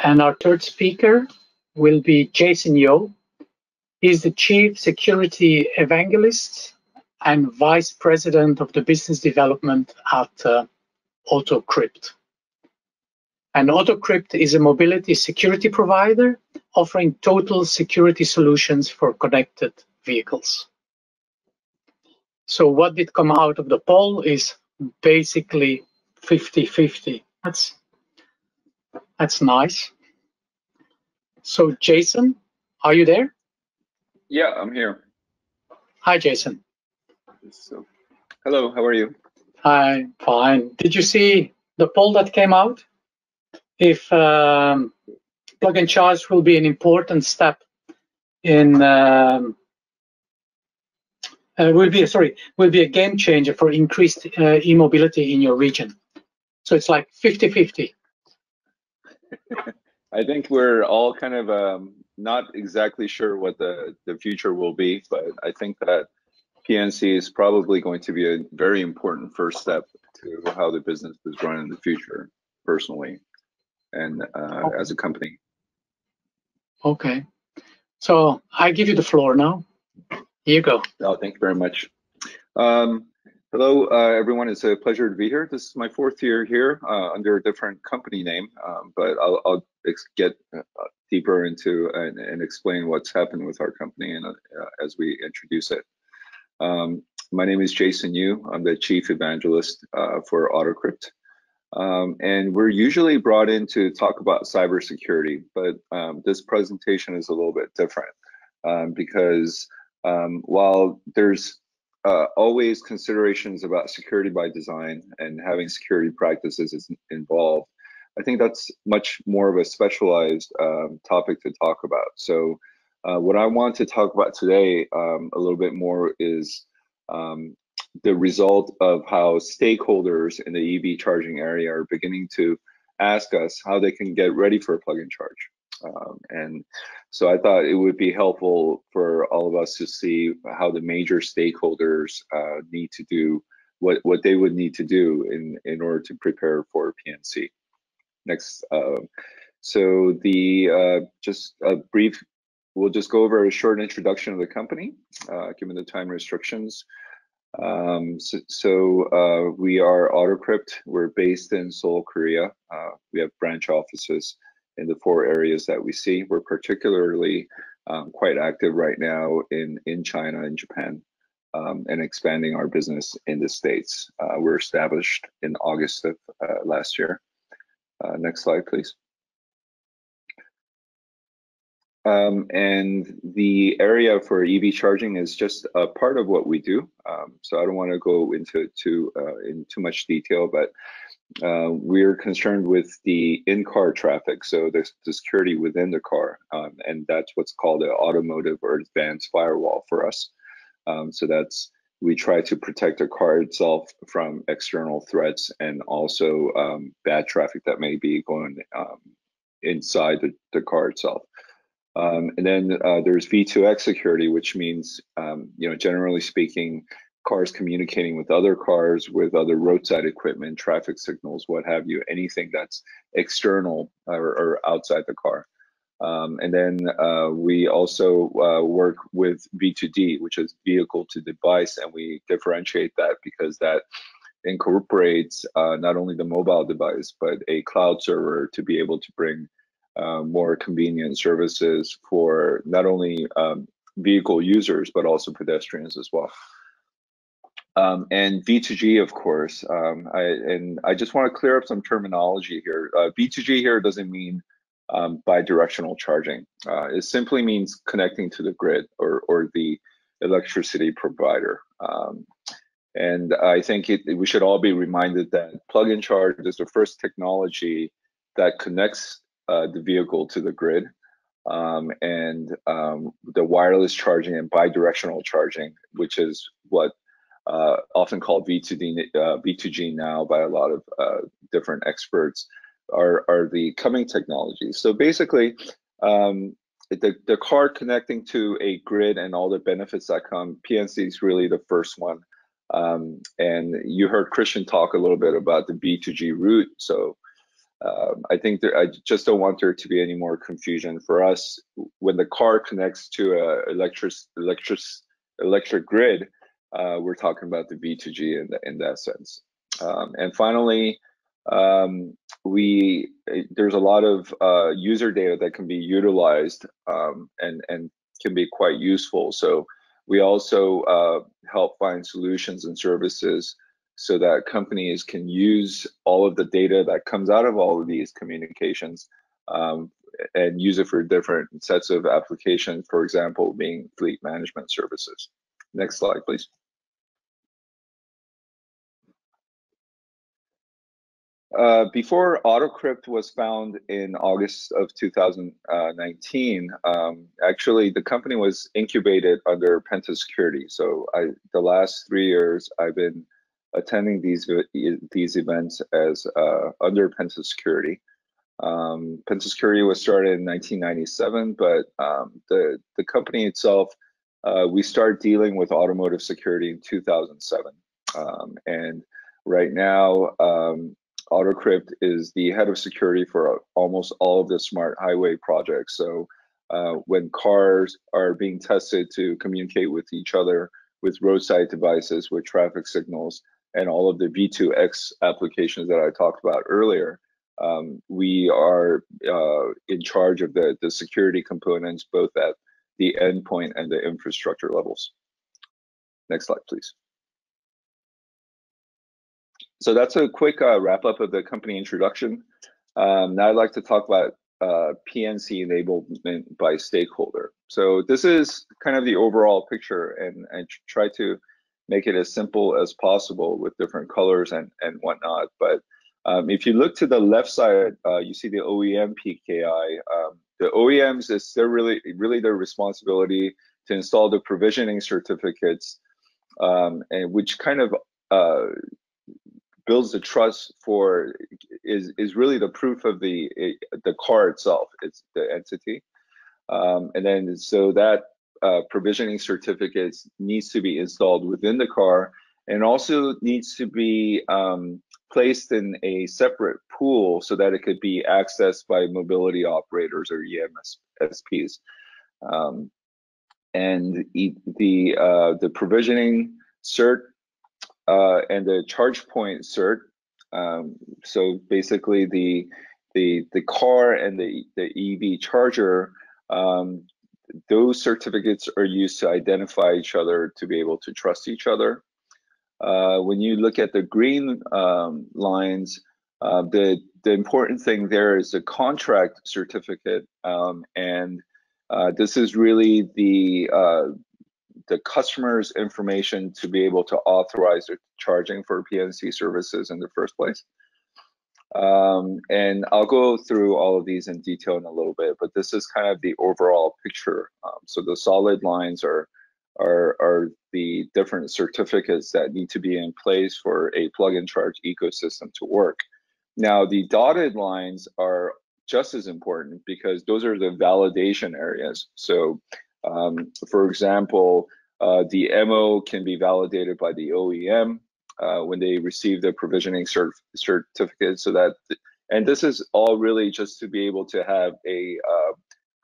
And our third speaker will be Jason Yeo. He's the Chief Security Evangelist and Vice President of the Business Development at Autocrypt. And Autocrypt is a mobility security provider offering total security solutions for connected vehicles. So what did come out of the poll is basically 50-50. That's nice. So Jason, are you there? Yeah, I'm here. Hi, Jason. So, hello, how are you? Hi, fine. Did you see the poll that came out? If Plug&Charge will be an important step in will be a game changer for increased e-mobility in your region. So it's like 50-50. I think we're all kind of not exactly sure what the future will be, but I think that PNC is probably going to be a very important first step to how the business is run in the future, personally, and as a company. Okay. So I give you the floor now. Here you go. Oh, thank you very much. Hello, everyone. It's a pleasure to be here. This is my 4th year here under a different company name, but I'll get deeper into and explain what's happened with our company and as we introduce it. My name is Jason Yu. I'm the Chief Evangelist for Autocrypt. And we're usually brought in to talk about cybersecurity, but this presentation is a little bit different because while there's always considerations about security by design and having security practices is involved, I think that's much more of a specialized topic to talk about. So what I want to talk about today a little bit more is the result of how stakeholders in the EV charging area are beginning to ask us how they can get ready for a plug-and-charge. And so I thought it would be helpful for all of us to see how the major stakeholders need to do what they would need to do in order to prepare for PNC. Next, so just a brief, we'll just go over a short introduction of the company, given the time restrictions. We are Autocrypt. We're based in Seoul, Korea. We have branch offices in the 4 areas that we see. We're particularly quite active right now in China and Japan, and expanding our business in the States. We're established in August of last year. Next slide, please. And the area for EV charging is just a part of what we do. So I don't want to go into too much detail, but we're concerned with the in-car traffic, so there's the security within the car, and that's what's called an automotive or advanced firewall for us. So we try to protect the car itself from external threats and also bad traffic that may be going inside the car itself. And then there's V2X security, which means, generally speaking, cars communicating with other cars, with other roadside equipment, traffic signals, what have you, anything that's external or outside the car. And then we also work with V2D, which is vehicle to device, and we differentiate that because that incorporates not only the mobile device, but a cloud server to be able to bring more convenient services for not only vehicle users, but also pedestrians as well. And V2G, of course, I just want to clear up some terminology here. V2G here doesn't mean bi-directional charging. It simply means connecting to the grid or the electricity provider. And I think we should all be reminded that plug-and-charge is the first technology that connects the vehicle to the grid. And the wireless charging and bi-directional charging, which is what often called V2G now by a lot of different experts, are the coming technologies. So basically, the car connecting to a grid and all the benefits that come, PNC is really the first one And you heard Christian talk a little bit about the B2G route. So I think I just don't want there to be any more confusion. For us, when the car connects to a electric grid, we're talking about the B2G in that sense. And finally, there's a lot of user data that can be utilized and can be quite useful. So we also help find solutions and services so that companies can use all of the data that comes out of all of these communications and use it for different sets of applications, for example, being fleet management services. Next slide, please. Before Autocrypt was found in August of 2019, actually the company was incubated under Penta Security. So the last 3 years I've been attending these events as under Penta Security. Penta Security was started in 1997, but the company itself, we started dealing with automotive security in 2007. And right now, Autocrypt is the head of security for almost all of the smart highway projects. So when cars are being tested to communicate with each other, with roadside devices, with traffic signals, and all of the V2X applications that I talked about earlier, we are in charge of the security components, both at the endpoint and the infrastructure levels. Next slide, please. So that's a quick wrap up of the company introduction. Now I'd like to talk about PNC enablement by stakeholder. So this is kind of the overall picture, and I try to make it as simple as possible with different colors and whatnot. But if you look to the left side, you see the OEM Pki. The OEMs, it's really their responsibility to install the provisioning certificates, and which kind of builds the trust for is really the proof of the car itself. It's the entity, and then so that provisioning certificates needs to be installed within the car, and also needs to be placed in a separate pool so that it could be accessed by mobility operators or EMSPs. And the provisioning cert and the charge point cert. So basically, the car and the EV charger, those certificates are used to identify each other, to be able to trust each other. When you look at the green lines, the important thing there is the contract certificate, and this is really the customer's information to be able to authorize their charging for PNC services in the first place. And I'll go through all of these in detail in a little bit, but this is kind of the overall picture. So the solid lines are the different certificates that need to be in place for a plug-and-charge ecosystem to work. Now, the dotted lines are just as important because those are the validation areas. So, for example, the MO can be validated by the OEM when they receive the provisioning certificate. So that, and this is all really just to be able to have a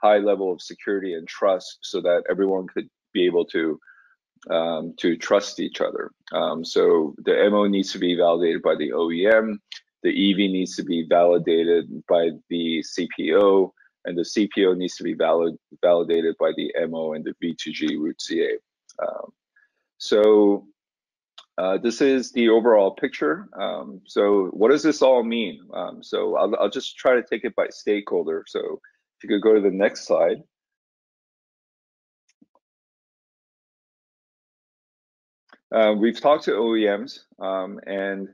high level of security and trust, so that everyone could be able to trust each other. So the MO needs to be validated by the OEM, the EV needs to be validated by the CPO, and the CPO needs to be validated by the MO and the V2G root CA. So this is the overall picture. So what does this all mean? So I'll just try to take it by stakeholder. So if you could go to the next slide. We've talked to OEMs, and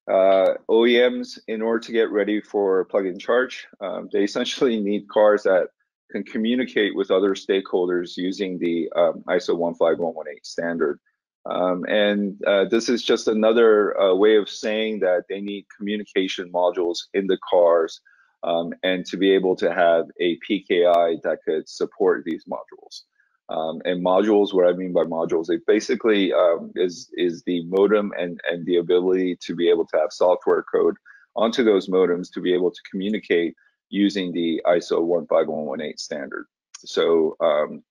OEMs, in order to get ready for plug-and-charge, they essentially need cars that can communicate with other stakeholders using the ISO 15118 standard. And this is just another way of saying that they need communication modules in the cars, and to be able to have a PKI that could support these modules. And modules, what I mean by modules, it basically is the modem and the ability to be able to have software code onto those modems to be able to communicate using the ISO 15118 standard. So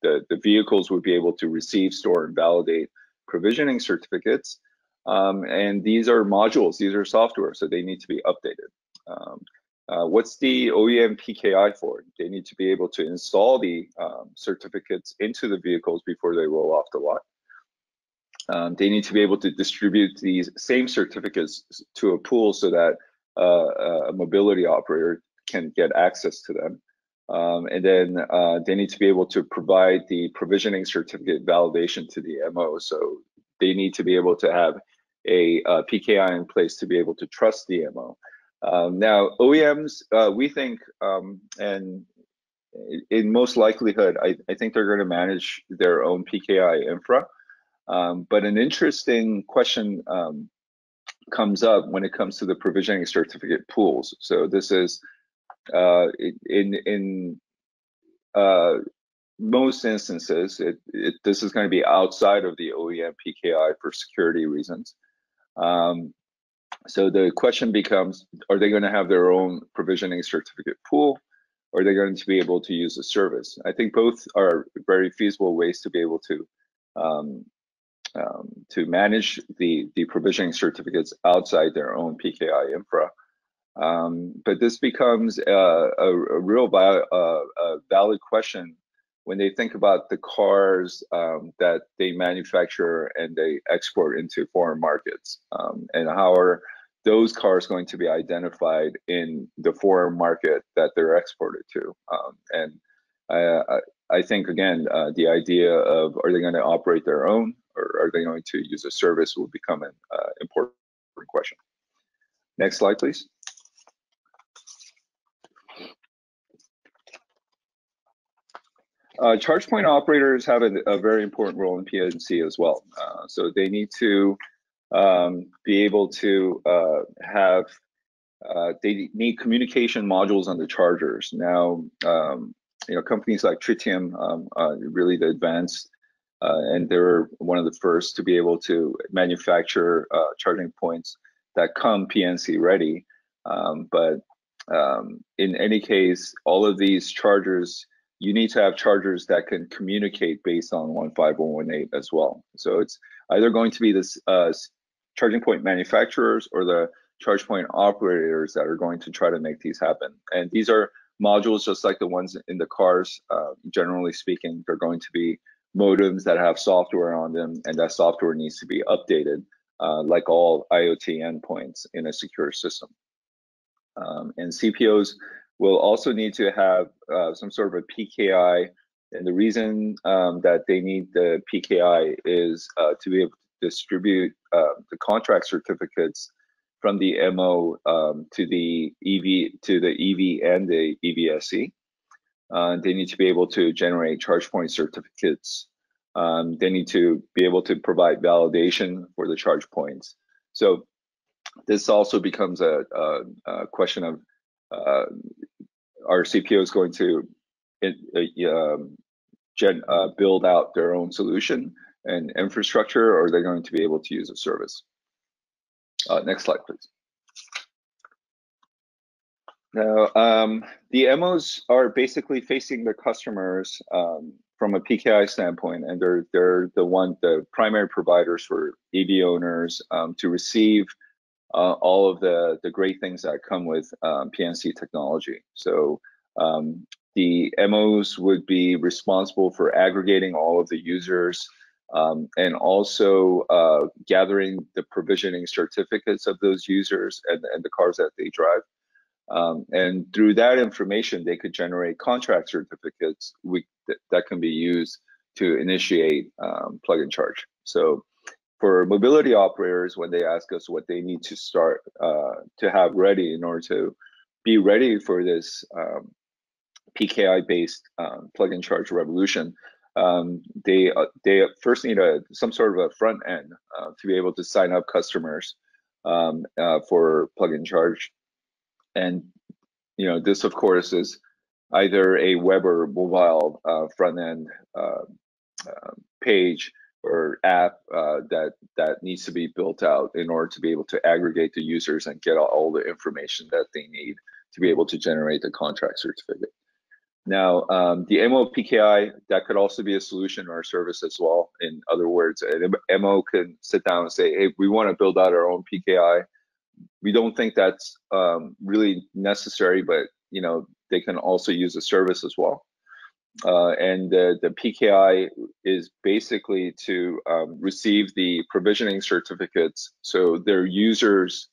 the vehicles would be able to receive, store, and validate provisioning certificates. And these are modules, these are software, so they need to be updated. What's the OEM Pki for? They need to be able to install the certificates into the vehicles before they roll off the lot. They need to be able to distribute these same certificates to a pool so that a mobility operator can get access to them. And then they need to be able to provide the provisioning certificate validation to the MO. So they need to be able to have a Pki in place to be able to trust the MO. Now, OEMs, we think, and in most likelihood, I think they're going to manage their own Pki infra. But an interesting question comes up when it comes to the provisioning certificate pools. So this is in most instances, this is going to be outside of the OEM Pki for security reasons. So the question becomes, are they going to have their own provisioning certificate pool, or are they going to be able to use a service? I think both are very feasible ways to be able to manage the provisioning certificates outside their own Pki infra. But this becomes a real valid question when they think about the cars that they manufacture and they export into foreign markets, and how are those cars going to be identified in the foreign market that they're exported to. And I think, again, the idea of, are they going to operate their own, or are they going to use a service, will become an important question. Next slide, please. Charge point operators have a very important role in PNC as well. So they need to be able to they need communication modules on the chargers. Now, companies like Tritium, really the advanced, and they were one of the first to be able to manufacture charging points that come PNC ready. But in any case, all of these chargers, you need to have chargers that can communicate based on 15118 as well. So it's either going to be this charging point manufacturers or the charge point operators that are going to try to make these happen. And these are modules just like the ones in the cars. Generally speaking, they're going to be modems that have software on them, and that software needs to be updated, like all IoT endpoints in a secure system. And CPOs will also need to have some sort of a Pki, and the reason that they need the Pki is to be able to distribute the contract certificates from the MO to the EV and the EVSE. They need to be able to generate charge point certificates. They need to be able to provide validation for the charge points. So this also becomes a question of, are CPOs going to build out their own solution and infrastructure, or are they going to be able to use a service? Next slide, please. Now, the MOs are basically facing their customers from a PKI standpoint, and they're the primary providers for EV owners to receive all of the great things that come with PNC technology. So the MOs would be responsible for aggregating all of the users and also gathering the provisioning certificates of those users and the cars that they drive. And through that information, they could generate contract certificates that can be used to initiate Plug&Charge. So for mobility operators, when they ask us what they need to start to have ready in order to be ready for this PKI-based Plug&Charge revolution, they first need some sort of a front end to be able to sign up customers for Plug&Charge. And this, of course, is either a web or mobile front end page or app that needs to be built out in order to be able to aggregate the users and get all the information that they need to be able to generate the contract certificate. Now, the MO PKI, that could also be a solution or a service as well. In other words, an MO can sit down and say, hey, we want to build out our own PKI. We don't think that's really necessary, but they can also use a service as well. And the PKI is basically to receive the provisioning certificates, so their users'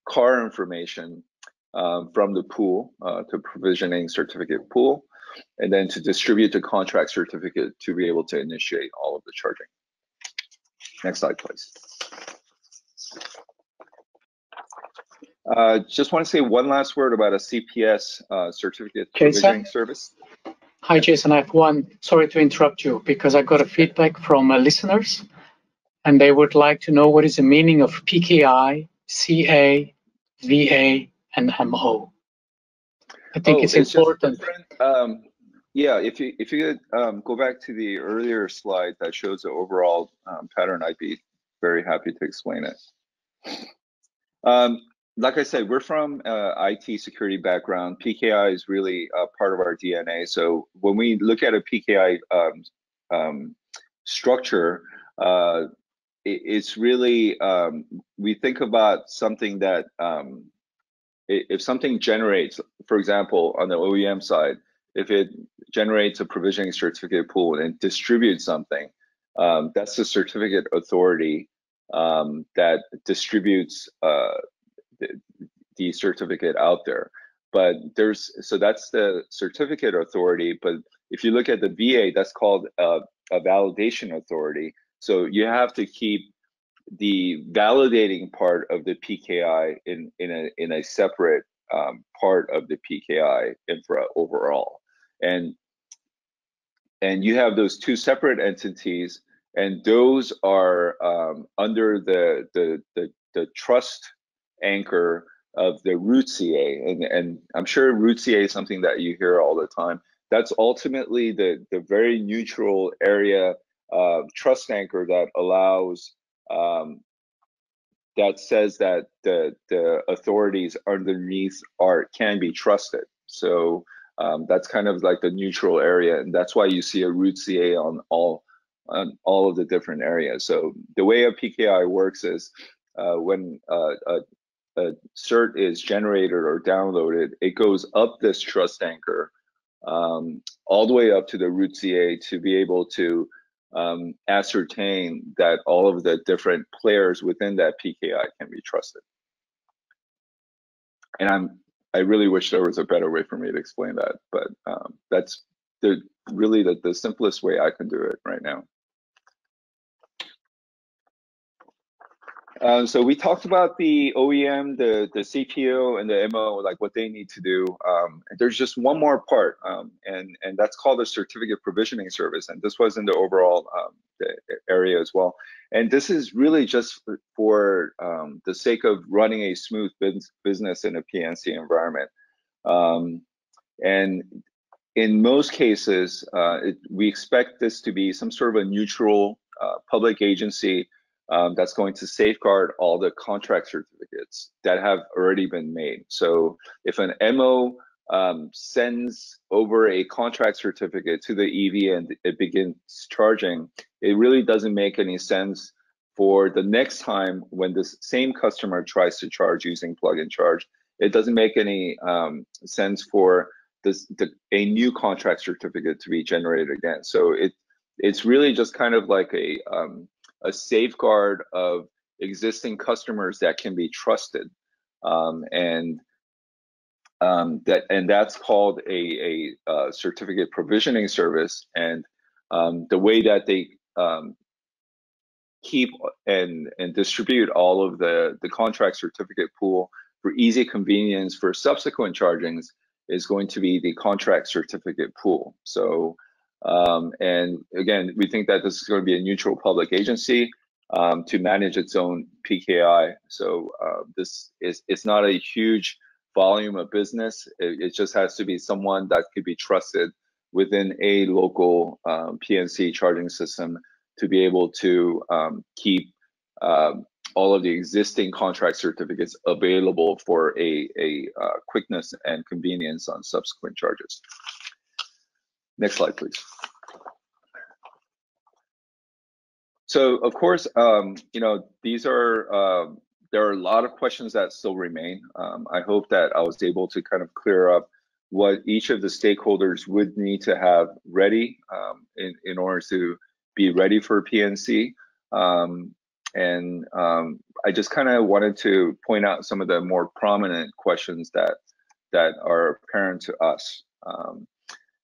car information from the pool, to provisioning certificate pool, and then to distribute the contract certificate to be able to initiate all of the charging. Next slide, please. Just want to say one last word about a CPS certificate provisioning service. Hi, Jason. I have one. Sorry to interrupt you, because I got a feedback from listeners, and they would like to know what is the meaning of PKI, CA, VA, and MO. I think it's important. Yeah, if you could go back to the earlier slide that shows the overall pattern, I'd be very happy to explain it. Like I said, we're from IT security background. PKI is really part of our DNA. So when we look at a PKI structure, it's really, we think about something that, if something generates, for example, on the OEM side, if it generates a provisioning certificate pool and distributes something, that's the certificate authority that distributes the certificate out there. But so that's the certificate authority. But if you look at the VA, that's called a validation authority. So you have to keep the validating part of the PKI in a separate part of the PKI infra overall. And you have those two separate entities, and those are under the trust anchor of the root CA, and I'm sure root CA is something that you hear all the time. That's ultimately the very neutral area trust anchor that allows that says that the authorities underneath can be trusted. So that's kind of like the neutral area, and that's why you see a root CA on all of the different areas. So the way a PKI works is when a cert is generated or downloaded, it goes up this trust anchor all the way up to the root CA to be able to ascertain that all of the different players within that PKI can be trusted. And I really wish there was a better way for me to explain that, but that's really the simplest way I can do it right now. So we talked about the OEM, the CPO, and the MO, like what they need to do. There's just one more part, and that's called the certificate provisioning service. And this was in the overall the area as well. And this is really just for the sake of running a smooth business in a PNC environment. And in most cases, we expect this to be some sort of a neutral public agency that's going to safeguard all the contract certificates that have already been made. So if an MO sends over a contract certificate to the EV and it begins charging, it really doesn't make any sense for the next time when this same customer tries to charge using Plug&Charge. It doesn't make any sense for a new contract certificate to be generated again. So it's really just kind of like a safeguard of existing customers that can be trusted, and that's called a certificate provisioning service. And the way that they keep and distribute all of the contract certificate pool for easy convenience for subsequent chargings is going to be the contract certificate pool. So and again, we think that this is going to be a neutral public agency to manage its own PKI. So it's not a huge volume of business. It just has to be someone that could be trusted within a local PNC charging system to be able to keep all of the existing contract certificates available for a quickness and convenience on subsequent charges. Next slide, please. So, of course, you know, these are there are a lot of questions that still remain. I hope that I was able to kind of clear up what each of the stakeholders would need to have ready in order to be ready for PNC. I just kind of wanted to point out some of the more prominent questions that are apparent to us.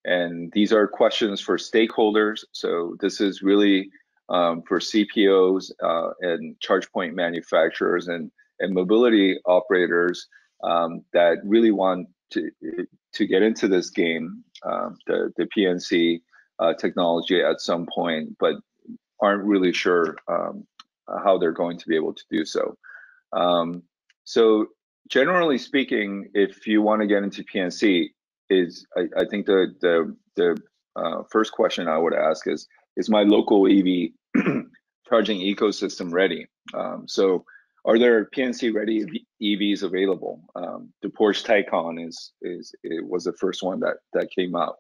And these are questions for stakeholders. So this is really for CPOs and charge point manufacturers and mobility operators that really want to get into this game, the PNC technology at some point, but aren't really sure how they're going to be able to do so. So generally speaking, if you want to get into PNC, I think the first question I would ask is my local EV charging ecosystem ready? So are there PNC ready EVs available? The Porsche Taycan was the first one that came out.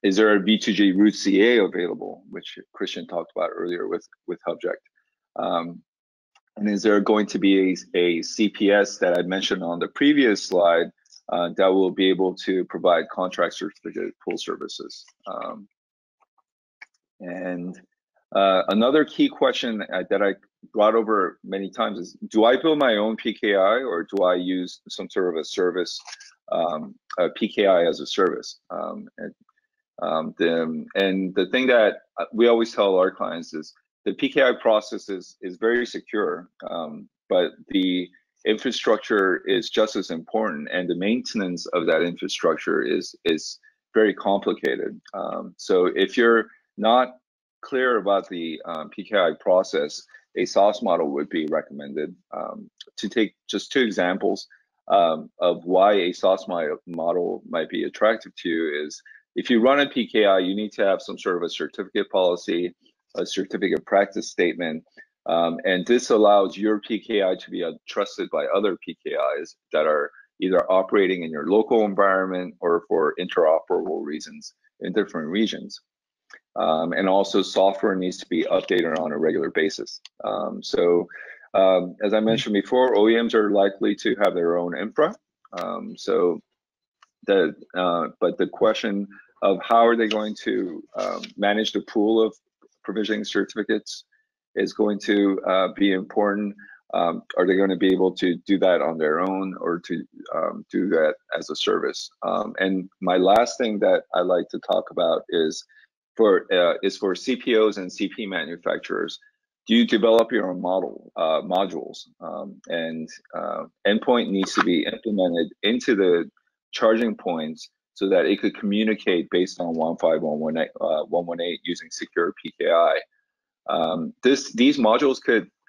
Is there a V2G Root CA available, which Christian talked about earlier with Hubject? And is there going to be a CPS that I mentioned on the previous slide that will be able to provide contract certificate pool services? Another key question that I brought over many times is, do I build my own PKI or do I use some sort of a service, a PKI as a service? The thing that we always tell our clients is the PKI process is very secure, but the infrastructure is just as important, and the maintenance of that infrastructure is very complicated. So if you're not clear about the PKI process, a SaaS model would be recommended. To take just two examples of why a SaaS model might be attractive to you is, if you run a PKI, you need to have some sort of a certificate policy, a certificate practice statement, and this allows your PKI to be trusted by other PKIs that are either operating in your local environment or for interoperable reasons in different regions. And also software needs to be updated on a regular basis. As I mentioned before, OEMs are likely to have their own infra. But the question of how are they going to manage the pool of provisioning certificates is going to be important. Are they going to be able to do that on their own, or to do that as a service? And my last thing that I like to talk about is for CPOs and CP manufacturers. Do you develop your own modules? Endpoint needs to be implemented into the charging points so that it could communicate based on 15118 using secure PKI. These modules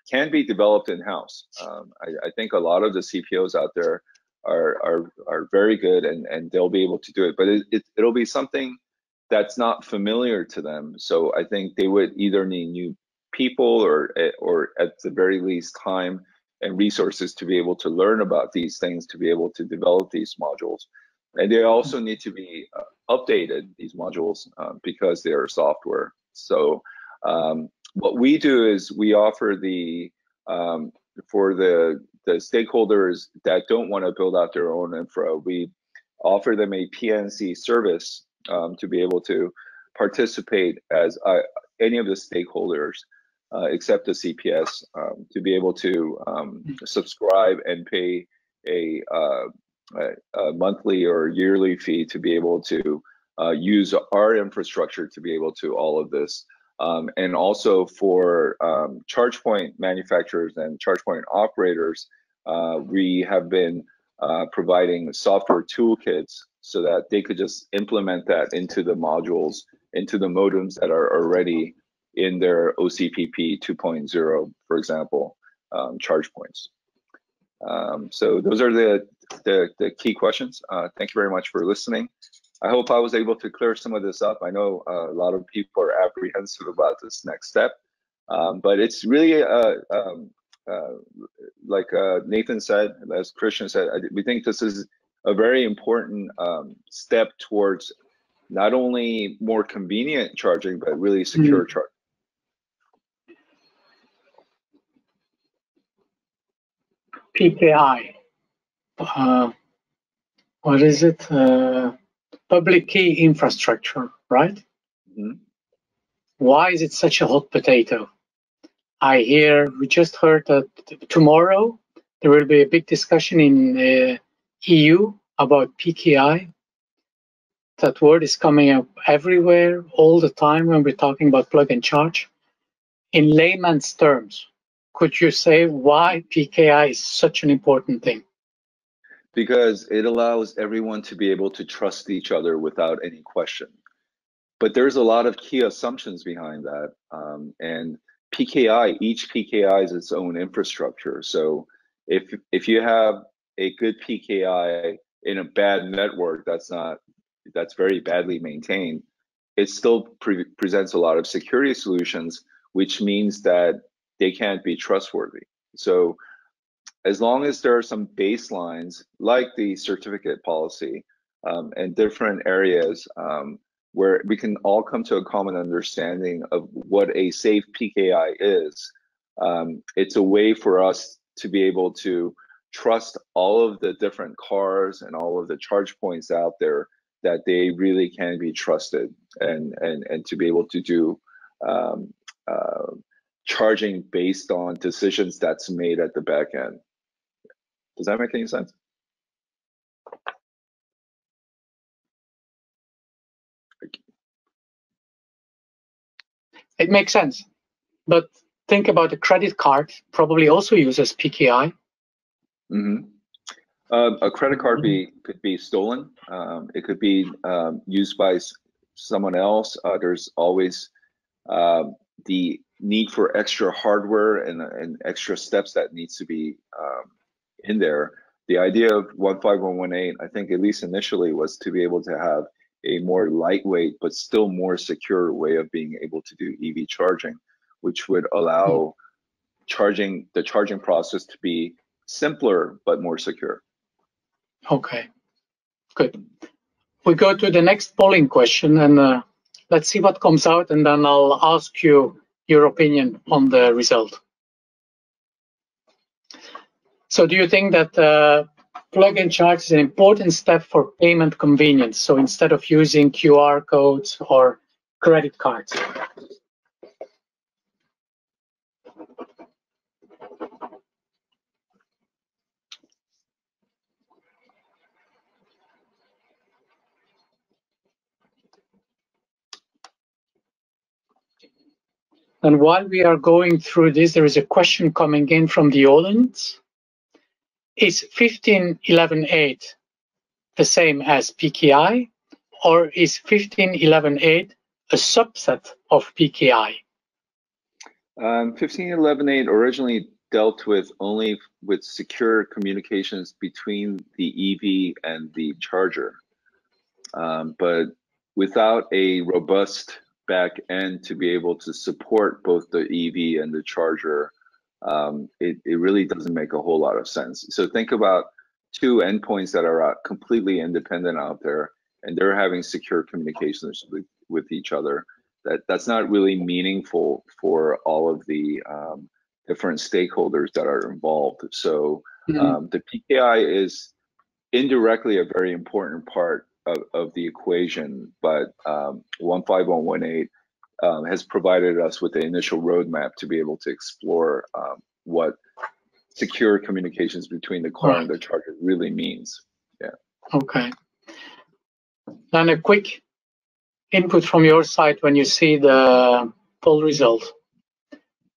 can be developed in-house. I think a lot of the CPOs out there are very good, and they'll be able to do it, but it'll be something that's not familiar to them. So I think they would either need new people or at the very least time and resources to be able to learn about these things, to be able to develop these modules. And they also need to be updated, these modules, because they are software. So what we do is we offer for the stakeholders that don't want to build out their own infra, we offer them a PNC service to be able to participate as any of the stakeholders except the CPS, to be able to subscribe and pay a monthly or yearly fee to be able to use our infrastructure to be able to all of this. And also for charge point manufacturers and charge point operators, we have been providing software toolkits so that they could just implement that into the modules, into the modems that are already in their OCPP 2.0, for example, charge points. So those are the key questions. Thank you very much for listening. I hope I was able to clear some of this up. I know a lot of people are apprehensive about this next step, but it's really like Nathan said, as Christian said, we think this is a very important step towards not only more convenient charging, but really secure charging. PKI. What is it? Public key infrastructure, right? Mm-hmm. Why is it such a hot potato? We just heard that tomorrow there will be a big discussion in EU about PKI. That word is coming up everywhere all the time when we're talking about plug and charge. In layman's terms, could you say why PKI is such an important thing? Because it allows everyone to be able to trust each other without any question. But there's a lot of key assumptions behind that. And PKI, each PKI is its own infrastructure. So if you have a good PKI in a bad network that's very badly maintained, it still presents a lot of security solutions, which means that they can't be trustworthy. So as long as there are some baselines like the certificate policy and different areas where we can all come to a common understanding of what a safe PKI is, it's a way for us to be able to trust all of the different cars and all of the charge points out there, that they really can be trusted, and to be able to do charging based on decisions that's made at the back end. Does that make any sense? It makes sense, but think about the credit card probably also uses PKI. Mm-hmm. A credit card could be stolen. It could be used by someone else. There's always the need for extra hardware and extra steps that needs to be in there. The idea of 15118, I think, at least initially, was to be able to have a more lightweight but still more secure way of being able to do EV charging, which would allow the charging process to be simpler but more secure. Okay, good. We go to the next polling question, and let's see what comes out, and then I'll ask you your opinion on the result. So do you think that plug and charge is an important step for payment convenience? So instead of using QR codes or credit cards? And while we are going through this, there is a question coming in from the audience. Is 15.11.8 the same as PKI, or is 15.11.8 a subset of PKI? 15.11.8 originally dealt with only with secure communications between the EV and the charger, but without a robust back end to be able to support both the EV and the charger, it really doesn't make a whole lot of sense. So think about two endpoints that are completely independent out there, and they're having secure communications with each other. That's not really meaningful for all of the different stakeholders that are involved. So the PKI is indirectly a very important part of the equation, but 15118 has provided us with the initial roadmap to be able to explore what secure communications between the car and the charger really means. Yeah. Okay. Then a quick input from your side when you see the poll result.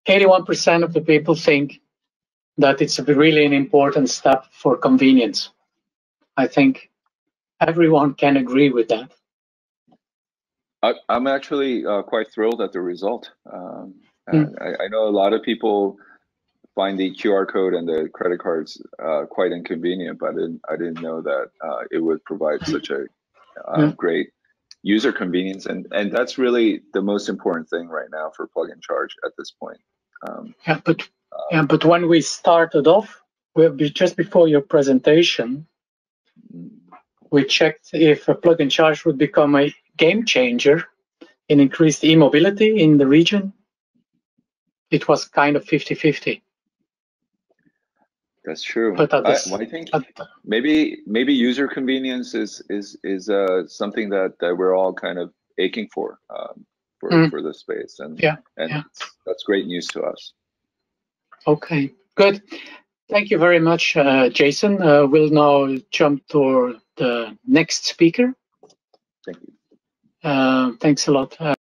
81% of the people think that it's really an important step for convenience. I think everyone can agree with that. I'm actually quite thrilled at the result. I know a lot of people find the QR code and the credit cards quite inconvenient, but I didn't know that it would provide such a great user convenience, and that's really the most important thing right now for Plug&Charge at this point. But when we started off, just before your presentation, we checked if a Plug&Charge would become a game changer in increased e-mobility in the region. It was kind of 50-50. That's true. But I think maybe user convenience is something that we're all kind of aching for the space, and that's great news to us. Okay, good. Thank you very much, Jason. We'll now jump to the next speaker. Thank you. Thanks a lot.